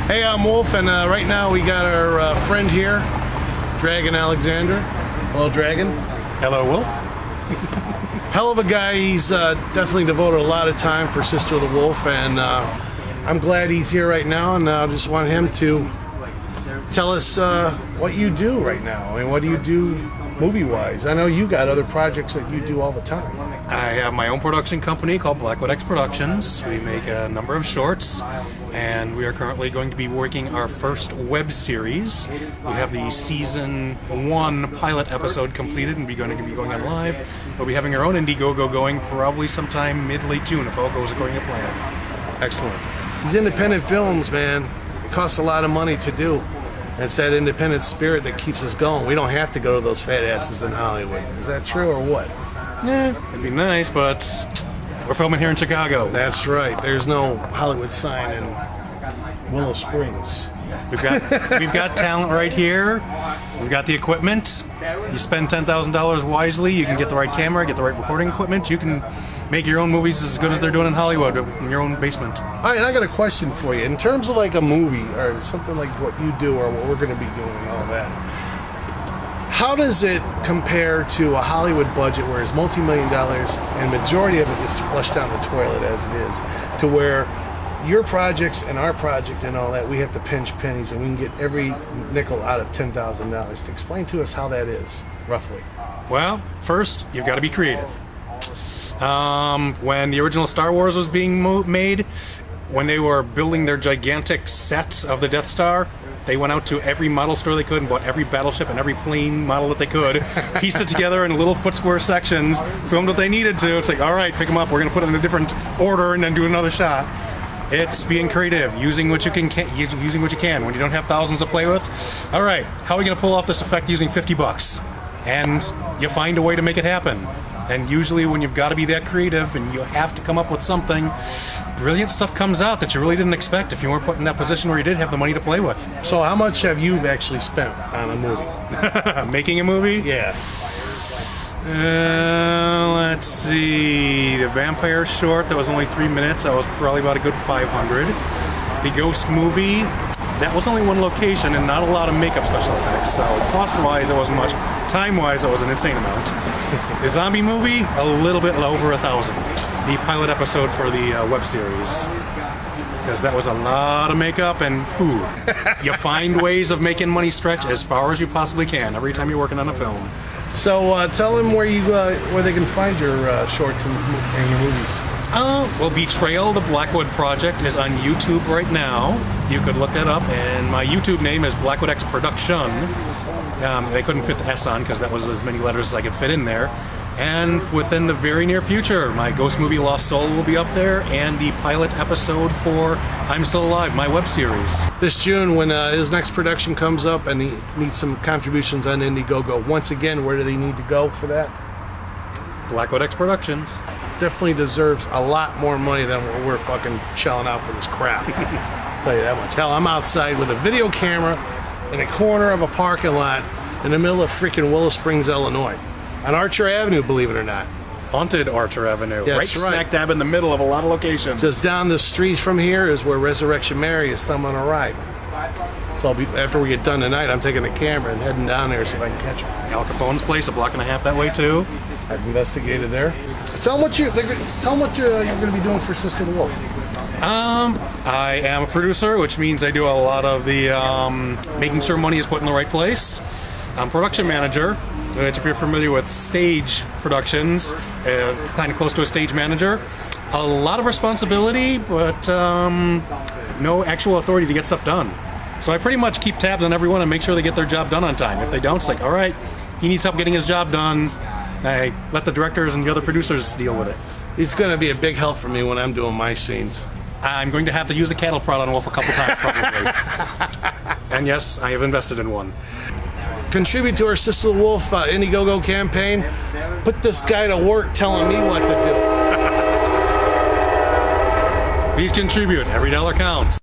Hey, I'm Wolf, and right now we got our friend here, Dragon Alexander. Hello, Dragon. Hello, Wolf. Hell of a guy. He's definitely devoted a lot of time for Sister of the Wolf, and I'm glad he's here right now, and I just want him to tell us what you do right now. I mean, what do you do movie-wise? I know you got other projects that you do all the time. I have my own production company called Blackwood Productions. We make a number of shorts, and we are currently going to be working our first web series. We have the season 1 pilot episode completed, and we're going to be going on live. We'll be having our own Indiegogo going probably sometime mid-late June if all goes according to plan. Excellent. These independent films, man, it costs a lot of money to do. It's that independent spirit that keeps us going. We don't have to go to those fat asses in Hollywood. Is that true or what? Yeah, it'd be nice, but we're filming here in Chicago. That's right. There's no Hollywood sign in Willow Springs. We've got talent right here. We've got the equipment. You spend $10,000 wisely, you can get the right camera, get the right recording equipment. You can make your own movies as good as they're doing in Hollywood in your own basement. All right, and I got a question for you. In terms of like a movie or something like what you do or what we're going to be doing and all that, how does it compare to a Hollywood budget where it's multi-million dollars and majority of it is flushed down the toilet as it is, to where your projects and our project and all that, we have to pinch pennies and we can get every nickel out of $10,000. To explain to us how that is, roughly. Well, first, you've got to be creative. When the original Star Wars was being made, when they were building their gigantic sets of the Death Star, they went out to every model store they could and bought every battleship and every plane model that they could, pieced it together in little foot square sections, filmed what they needed to. It's like, all right, pick them up, we're going to put it in a different order and then do another shot. It's being creative, using what you can. Using what you can. When you don't have thousands to play with, all right, how are we going to pull off this effect using $50? And you find a way to make it happen. And usually when you've got to be that creative and you have to come up with something, brilliant stuff comes out that you really didn't expect if you weren't put in that position where you did have the money to play with. So how much have you actually spent on a movie? Making a movie? Yeah. Let's see. The vampire short, that was only 3 minutes. That was probably about a good 500. The ghost movie, that was only one location and not a lot of makeup special effects. So cost-wise, it wasn't much. Time-wise, it was an insane amount. The zombie movie, a little bit over 1,000. The pilot episode for the web series, because that was a lot of makeup and food. You find ways of making money stretch as far as you possibly can every time you're working on a film. So tell them where they can find your shorts and your movies. Well, Betrayal, the Blackwood Project, is on YouTube right now. You could look that up, and my YouTube name is Blackwood X Production. They couldn't fit the S on because that was as many letters as I could fit in there. And within the very near future, my ghost movie Lost Soul will be up there, and the pilot episode for I'm Still Alive, my web series. This June, when his next production comes up and he needs some contributions on Indiegogo, once again, where do they need to go for that? Blackwood X Productions. Definitely deserves a lot more money than what we're fucking shelling out for this crap. I'll tell you that much. Hell, I'm outside with a video camera in a corner of a parking lot in the middle of freaking Willow Springs, Illinois. On Archer Avenue, believe it or not. Haunted Archer Avenue. Yeah, right that's right. Smack dab in the middle of a lot of locations. Just down the street from here is where Resurrection Mary is thumbing a ride. So after we get done tonight, I'm taking the camera and heading down there to see if I can catch him. Al Capone's place, a block and a half that way too. I've investigated there. Tell them what you're going to be doing for Sister the Wolf. I am a producer, which means I do a lot of the making sure money is put in the right place. I'm production manager, which if you're familiar with stage productions, kind of close to a stage manager. A lot of responsibility, but no actual authority to get stuff done. So I pretty much keep tabs on everyone and make sure they get their job done on time. If they don't, it's like, all right, he needs help getting his job done. I let the directors and the other producers deal with it. He's going to be a big help for me when I'm doing my scenes. I'm going to have to use a cattle prod on Wolf a couple times, probably. And yes, I have invested in one. Contribute to our Sister the Wolf Indiegogo campaign. Put this guy to work telling me what to do. Please contribute. Every dollar counts.